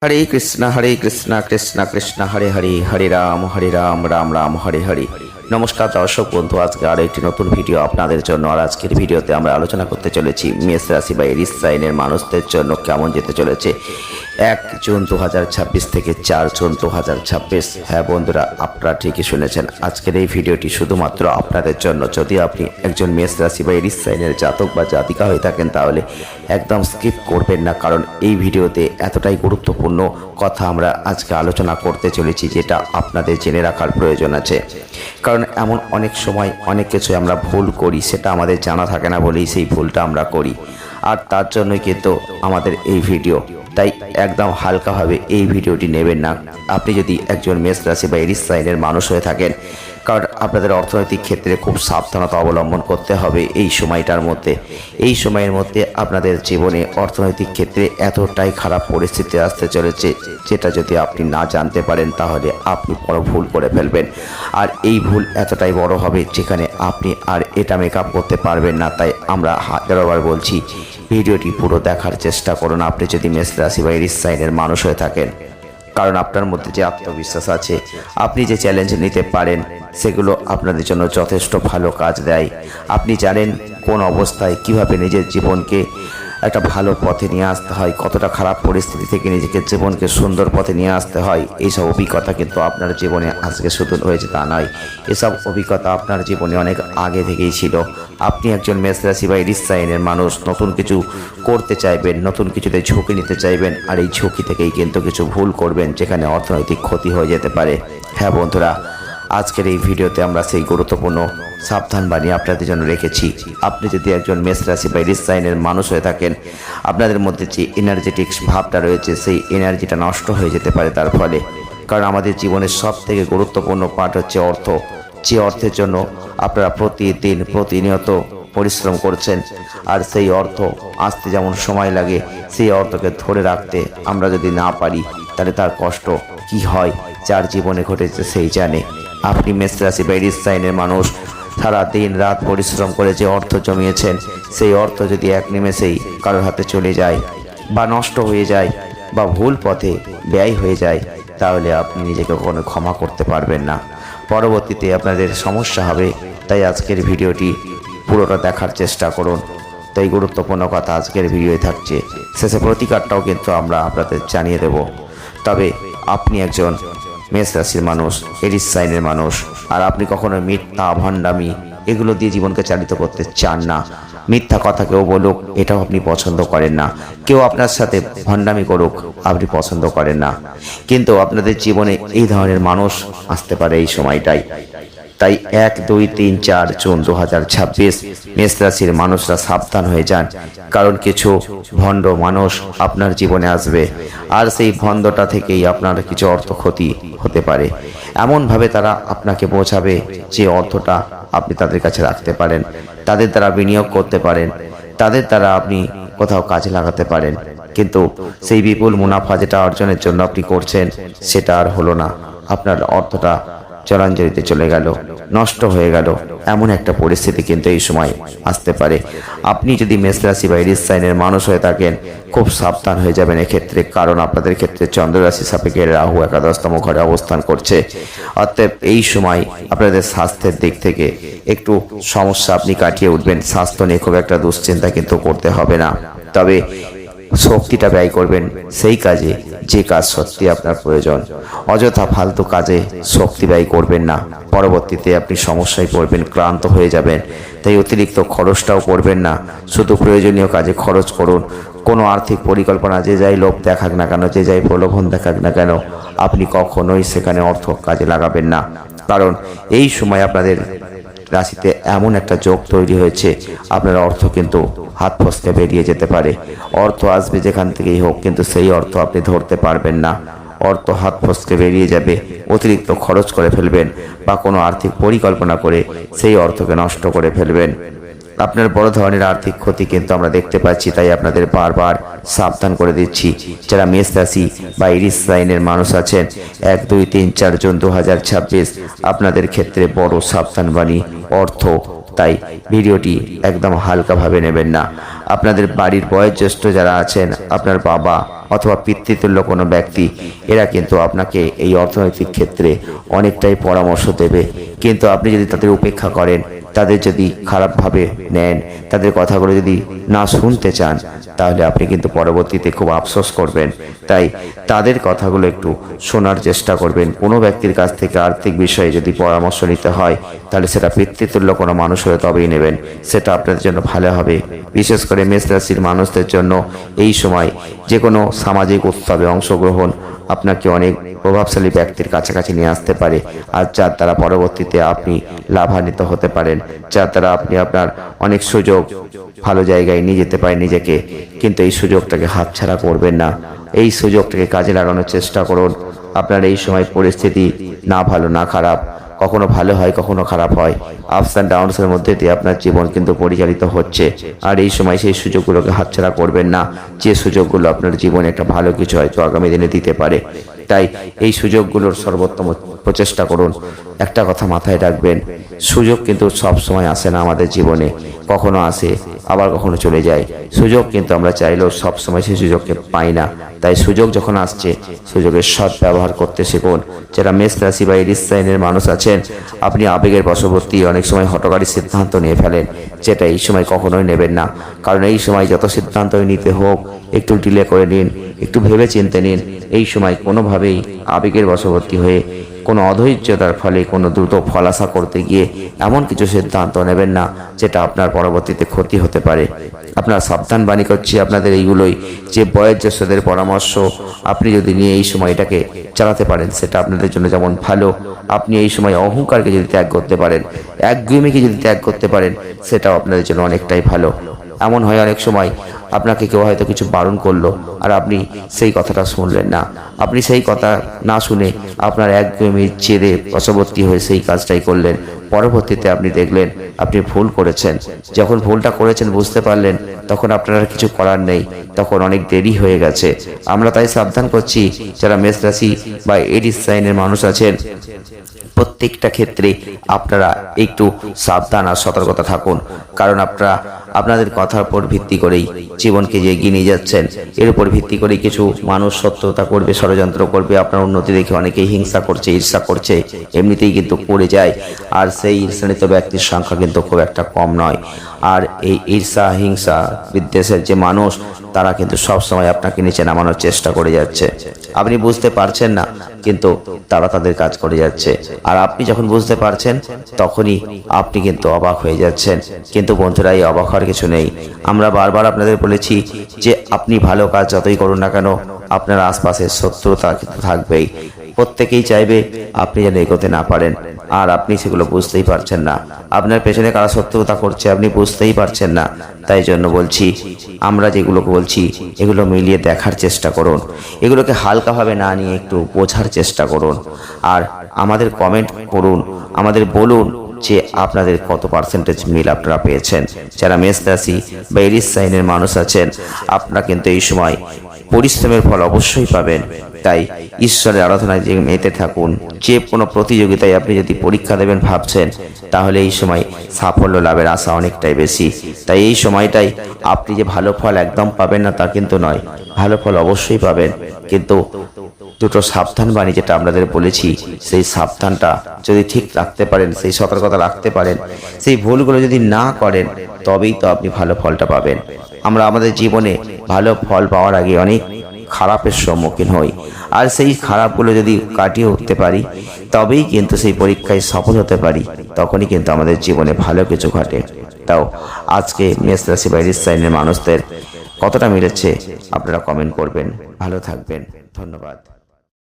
হরে কৃষ্ণ কৃষ্ণ কৃষ্ণ হরে হরে, হরে রাম রাম রাম হরে হরে। নমস্কার দর্শক বন্ধু, আজকে আরও একটি নতুন ভিডিও আপনাদের জন্য। আর আজকের ভিডিওতে আমরা আলোচনা করতে চলেছি মেষ রাশি বা এরিস সাইনের মানুষদের জন্য কেমন যেতে চলেছে 1 জুন 2026 থেকে 4 জুন 2026। হ্যাঁ বন্ধুরা, আপনারা ঠিকই শুনেছেন, আজকের এই ভিডিওটি শুধুমাত্র আপনাদের জন্য। যদি আপনি একজন মেষ রাশি বা এরিস সাইনের জাতক বা জাতিকা হয়ে থাকেন তাহলে একদম স্কিপ করবেন না, কারণ এই ভিডিওতে এতটাই গুরুত্বপূর্ণ কথা আমরা আজকে আলোচনা করতে চলেছি যেটা আপনাদের জেনে রাখার প্রয়োজন আছে। কারণ এমন অনেক সময় অনেক কিছু আমরা ভুল করি, সেটা আমাদের জানা থাকে না বলেই সেই ভুলটা আমরা করি, আর তার জন্যই কিন্তু আমাদের এই ভিডিও। তাই একদম হালকাভাবে এই ভিডিওটি নেবেন না আপনি যদি একজন মেষ রাশি বা এরিস সাইনের মানুষ হয়ে থাকেন, কারণ আপনাদের অর্থনৈতিক ক্ষেত্রে খুব সাবধানতা অবলম্বন করতে হবে এই সময়টার মধ্যে। এই সময়ের মধ্যে আপনাদের জীবনে অর্থনৈতিক ক্ষেত্রে এতটাই খারাপ পরিস্থিতি আসতে চলেছে যেটা যদি আপনি না জানতে পারেন তাহলে আপনি বড় ভুল করে ফেলবেন। আর এই ভুল এতটাই বড় হবে যেখানে আপনি আর এটা মেকআপ করতে পারবেন না। তাই আমরা হাজারবার বলছি, ভিডিওটি পুরো দেখার চেষ্টা করুন আপনি যদি মেষ রাশি বা এরিস সাইনের মানুষ হয়ে থাকেন। কারণ আপনার মধ্যে যে আত্মবিশ্বাস আছে, আপনি যে চ্যালেঞ্জ নিতে পারেন, সেগুলো আপনাদের জন্য যথেষ্ট ভালো কাজ দেয়। আপনি জানেন কোন অবস্থায় কিভাবে নিজের জীবনকে একটা ভালো পথে নিয়ে আসতে হয়, কতটা খারাপ পরিস্থিতি থেকে নিজেকে জীবনকে সুন্দর পথে নিয়ে আসতে হয়। এইসব অভিজ্ঞতা কিন্তু আপনার জীবনে আজকে শুধু হয়েছে তা নয়, এসব অভিজ্ঞতা আপনার জীবনে অনেক আগে থেকেই ছিল। আপনি একজন মেষ রাশি বা এরিস সাইনের মানুষ, নতুন কিছু করতে চাইবেন, নতুন কিছুতে ঝুঁকি নিতে চাইবেন, আর এই ঝুঁকি থেকেই কিন্তু কিছু ভুল করবেন যেখানে অর্থনৈতিক ক্ষতি হয়ে যেতে পারে। হ্যাঁ বন্ধুরা, আজকের এই ভিডিওতে আমরা সেই গুরুত্বপূর্ণ সাবধান বাণী আপনাদের জন্য রেখেছি। আপনি যদি একজন মেষ রাশি বা এরিস সাইনের মানুষ হয়ে থাকেন, আপনাদের মধ্যে যে এনার্জেটিক্স ভাবটা রয়েছে সেই এনার্জিটা নষ্ট হয়ে যেতে পারে তার ফলে। কারণ আমাদের জীবনের সব থেকে গুরুত্বপূর্ণ পার্ট হচ্ছে অর্থ। যে অর্থের জন্য আপনারা প্রতিদিন প্রতিনিয়ত পরিশ্রম করছেন, আর সেই অর্থ আসতে যেমন সময় লাগে, সেই অর্থকে ধরে রাখতে আমরা যদি না পারি তাহলে তার কষ্ট কি হয় যার জীবনে ঘটেছে সেই জানে। আপনি মেষ রাশি বা এরিস সাইনের মানুষ, সারা দিন রাত পরিশ্রম করে যে অর্থ জমিয়েছেন, সেই অর্থ যদি এক নিমেষেই কারোর হাতে চলে যায় বা নষ্ট হয়ে যায় বা ভুল পথে ব্যয় হয়ে যায়, তাহলে আপনি নিজেকে কখনো ক্ষমা করতে পারবেন না। পরবর্তীতে আপনাদের সমস্যা হবে। তাই আজকের ভিডিওটি পুরোটা দেখার চেষ্টা করুন। তাই গুরুত্বপূর্ণ কথা আজকের ভিডিওয়ে থাকছে, শেষে প্রতিকারটাও কিন্তু আমরা আপনাদের জানিয়ে দেব। তবে আপনি একজন মেষ রাশির মানুষ, এরিস সাইনের মানুষ, আর আপনি কখনো মিথ্যা ভণ্ডামি এগুলো দিয়ে জীবনকে চালিত করতে চান না। মিথ্যা কথা কেউ বলুক এটাও আপনি পছন্দ করেন না, কেউ আপনার সাথে ভণ্ডামি করুক আপনি পছন্দ করেন না। কিন্তু আপনাদের জীবনে এই ধরনের মানুষ আসতে পারে এই সময়টাই। তাই 1, 2, 3, 4 জুন 2026 মেষ রাশির মানুষরা সাবধান হয়ে যান, কারণ কিছু ভণ্ড মানুষ আপনার জীবনে আসবে, আর সেই ভণ্ডটা থেকেই আপনার কিছু অর্থ ক্ষতি হতে পারে। এমনভাবে তারা আপনাকে বোঝাবে যে অর্থটা আপনি তাদের কাছে রাখতে পারেন, তাদের দ্বারা বিনিয়োগ করতে পারেন, তাদের দ্বারা আপনি কোথাও কাজে লাগাতে পারেন, কিন্তু সেই বিপুল মুনাফা যেটা অর্জনের জন্য আপনি করছেন সেটা আর হলো না। আপনার অর্থটা জলাঞ্জলিতে চলে গেল, নষ্ট হয়ে গেল। এমন একটা পরিস্থিতি কিন্তু এই সময় আসতে পারে। আপনি যদি মেষ রাশি বা এরিস সাইনের মানুষ হয়ে থাকেন, খুব সাবধান হয়ে যাবেন এক্ষেত্রে, কারণ আপনাদের ক্ষেত্রে চন্দ্র রাশি সাপেক্ষে রাহু একাদশতম ঘরে অবস্থান করছে। অতএব এই সময় আপনাদের স্বাস্থ্যের দিক থেকে একটু সমস্যা আপনি কাটিয়ে উঠবেন। স্বাস্থ্য নিয়ে খুব একটা দুশ্চিন্তা কিন্তু করতে হবে না, তবে শক্তিটা ব্যয় করবেন সেই কাজে যে কাজ সত্যি আপনার প্রয়োজন। অযথা ফালতু কাজে শক্তি ব্যয় করবেন না, পরবর্তীতে আপনি সমস্যায় পড়বেন, ক্লান্ত হয়ে যাবেন। তাই অতিরিক্ত খরচটাও করবেন না, শুধু প্রয়োজনীয় কাজে খরচ করুন। কোনো আর্থিক পরিকল্পনা যে যাই লোভ দেখাক না কেন, যে যাই প্রলোভন দেখাক না কেন, আপনি কখনোই সেখানে অর্থ কাজে লাগাবেন না। কারণ এই সময় আপনাদের রাশিতে এমন একটা যোগ তৈরি হয়েছে, আপনার অর্থ কিন্তু হাত ফসকে বেরিয়ে যেতে পারে। অর্থ আসবে যেখান থেকেই হোক, কিন্তু সেই অর্থ আপনি ধরতে পারবেন না। অর্থ হাত ফসকে বেরিয়ে যাবে, অতিরিক্ত খরচ করে ফেলবেন বা কোনো আর্থিক পরিকল্পনা করে সেই অর্থকে নষ্ট করে ফেলবেন। আপনার বড় ধরনের আর্থিক ক্ষতি কিন্তু আমরা দেখতে পাচ্ছি। তাই আপনাদের বারবার সাবধান করে দিচ্ছি, যারা মেষ রাশি বা এরিস সাইনের মানুষ আছেন, 1, 2, 3, 4 জুন 2026 আপনাদের ক্ষেত্রে বড় সাবধান বাণী অর্থ। তাই ভিডিওটি একদম হালকাভাবে নেবেন না। আপনাদের বাড়ির বয়োজ্যেষ্ঠ যারা আছেন, আপনার বাবা অথবা পিতৃতুল্য কোনো ব্যক্তি, এরা কিন্তু আপনাকে এই অর্থনৈতিক ক্ষেত্রে অনেকটাই পরামর্শ দেবে। কিন্তু আপনি যদি তাদের উপেক্ষা করেন, তাদের যদি খারাপভাবে নেন, তাদের কথাগুলো যদি না শুনতে চান, তাহলে আপনি কিন্তু পরবর্তীতে খুব আফসোস করবেন। তাই তাদের কথাগুলো একটু শোনার চেষ্টা করবেন। কোনো ব্যক্তির কাছ থেকে আর্থিক বিষয়ে যদি পরামর্শ নিতে হয়, তাহলে সেটা পিতৃতুল্য কোনো মানুষ হলে তবেই নেবেন, সেটা আপনাদের জন্য ভালো হবে। বিশেষ করে মেষ রাশির মানুষদের জন্য এই সময় যে কোনো সামাজিক উৎসবে অংশগ্রহণ আপনাকে অনেক প্রভাবশালী ব্যক্তির কাছাকাছি নিয়ে আসতে পারে, আর যার দ্বারা পরবর্তীতে আপনি লাভান্বিত হতে পারেন, যার দ্বারা আপনি আপনার অনেক সুযোগ ভালো জায়গায় নিয়ে যেতে পারেন নিজেকে। কিন্তু এই সুযোগটাকে হাতছাড়া করবেন না, এই সুযোগটাকে কাজে লাগানোর চেষ্টা করুন। আপনার এই সময় পরিস্থিতি না ভালো না খারাপ, কখনো ভালো হয় কখনো খারাপ হয়, আপস অ্যান্ড ডাউনসের মধ্যে দিয়ে আপনার জীবন কিন্তু পরিচালিত হচ্ছে। আর এই সময় সেই সুযোগগুলোকে হাতছাড়া করবেন না, যে সুযোগগুলো আপনার জীবনে একটা ভালো কিছু হয়তো আগামী দিনে দিতে পারে। তাই এই সুযোগগুলোর সর্বোত্তম প্রচেষ্টা করুন। একটা কথা মাথায় রাখবেন, সুযোগ কিন্তু সব সময় আসে না আমাদের জীবনে, কখনো আসে আবার কখনো চলে যায়। সুযোগ কিন্তু আমরা চাইলেও সব সময় সেই সুযোগকে পাই না। তাই সুযোগ যখন আসছে, সুযোগের সৎ ব্যবহার করতে শিখুন। যারা মেষ রাশি বা এরিস সাইনের মানুষ আছেন, আপনি আবেগের বশবর্তী অনেক সময় হঠকারী সিদ্ধান্ত নিয়ে ফেলেন, যেটা এই সময় কখনোই নেবেন না। কারণ এই সময় যত সিদ্ধান্তই নিতে হোক, একটু ডিলে করে নিন, একটু ভেবে চিন্তে নিন। এই সময় কোনোভাবেই আবেগের বশবর্তী হয়ে কোনো অধৈর্যতার ফলে কোনো দ্রুত ফল আশা করতে গিয়ে এমন কিছু সিদ্ধান্ত নেবেন না, যেটা আপনার পরবর্তীতে ক্ষতি হতে পারে। আপনার সাবধান বাণী করছি আপনাদের এইগুলোই, যে বয়োজ্যেষ্ঠদের পরামর্শ আপনি যদি নিয়ে এই সময়টাকে চালাতে পারেন, সেটা আপনাদের জন্য যেমন ভালো। আপনি এই সময় অহংকারকে যদি ত্যাগ করতে পারেন, একগুঁয়েমিকে যদি ত্যাগ করতে পারেন, সেটাও আপনাদের জন্য অনেকটাই ভালো। এমন হয় অনেক সময় আপনাকে কেউ হয়তো কিছু বারণ করলো, আর আপনি সেই কথাটা শুনলেন না। আপনি সেই কথা না শুনে আপনার একগুঁয়েমির জেরে বশবর্তী হয়ে সেই কাজটাই করলেন। পরবর্তীতে আপনি দেখলেন আপনি ভুল করেছেন। যখন ভুলটা করেছেন বুঝতে পারলেন, তখন আপনার আর কিছু করার নেই, তখন অনেক দেরি হয়ে গেছে। আমরা তাই সাবধান করছি, যারা মেষ রাশি বা এরিস সাইনের মানুষ আছেন, প্রত্যেকটা ক্ষেত্রে আপনারা একটু সাবধান আর সতর্কতা থাকুন। কারণ আপনারা আপনাদের কথার উপর ভিত্তি করেই জীবনকে যে এগিয়ে নিয়ে যাচ্ছেন, এর উপর ভিত্তি করেই কিছু মানুষ শত্রুতা করবে, ষড়যন্ত্র করবে। আপনার উন্নতি দেখে অনেকেই হিংসা করছে, ঈর্ষা করছে, এমনিতেই কিন্তু পড়ে যায়। আর সেই ঈর্ষান্বিত ব্যক্তির সংখ্যা কিন্তু খুব একটা কম নয়। আর এই ঈর্ষা, হিংসা, বিদ্বেষের যে মানুষ, তারা কিন্তু সবসময় আপনাকে নিচে নামানোর চেষ্টা করে যাচ্ছে। আপনি বুঝতে পারছেন না, কিন্তু তারা তাদের কাজ করে যাচ্ছে। আর আপনি যখন বুঝতে পারছেন, তখনই আপনি কিন্তু অবাক হয়ে যাচ্ছেন। কিন্তু বন্ধুরা, এই অবাক হওয়ার কিছু নেই। আমরা বারবার আপনাদের বলেছি যে আপনি ভালো কাজ যতই করুন না কেন, আপনার আশপাশে শত্রুতা কিন্তু থাকবেই। প্রত্যেকেই চাইবে আপনি যেন এগোতে না পারেন, আর আপনি সেগুলো বুঝতেই পারছেন না। আপনার পেছনে কারা শত্রুতা করছে আপনি বুঝতেই পারছেন না। তাই জন্য বলছি, আমরা যেগুলো বলছি এগুলো মিলিয়ে দেখার চেষ্টা করুন, এগুলোকে হালকাভাবে না নিয়ে একটু বোঝার চেষ্টা করুন। আর আমাদের কমেন্ট করুন, আমাদের বলুন যে আপনাদের কত পার্সেন্টেজ মিল আপনারা পেয়েছেন। যারা মেষ রাশি বা এরিস সাইনের মানুষ আছেন, আপনারা কিন্তু এই সময় পরিশ্রমের ফল অবশ্যই পাবেন। তাই ঈশ্বরের আরাধনায় যে মেতে থাকুন। যে কোনো প্রতিযোগিতায় আপনি যদি পরীক্ষা দেবেন ভাবছেন, তাহলে এই সময় সাফল্য লাভের আশা অনেকটাই বেশি। তাই এই সময়টাই আপনি যে ভালো ফল একদম পাবেন না তা কিন্তু নয়, ভালো ফল অবশ্যই পাবেন। কিন্তু দুটো সাবধান বাণী যেটা আপনাদের বলেছি, সেই সাবধানটা যদি ঠিক রাখতে পারেন, সেই সতর্কতা রাখতে পারেন, সেই ভুলগুলো যদি না করেন, তবেই তো আপনি ভালো ফলটা পাবেন। আমরা আমাদের জীবনে ভালো ফল পাওয়ার আগে অনেক খারাপের সম্মুখীন হই, আর সেই খারাপগুলো যদি কাটিয়ে উঠতে পারি, তবেই কিন্তু সেই পরীক্ষায় সফল হতে পারি। তখনই কিন্তু আমাদের জীবনে ভালো কিছু ঘটে। তাও আজকে মেষ রাশি বা এরিস সাইনের মানুষদের কতটা মিলেছে আপনারা কমেন্ট করবেন। ভালো থাকবেন, ধন্যবাদ।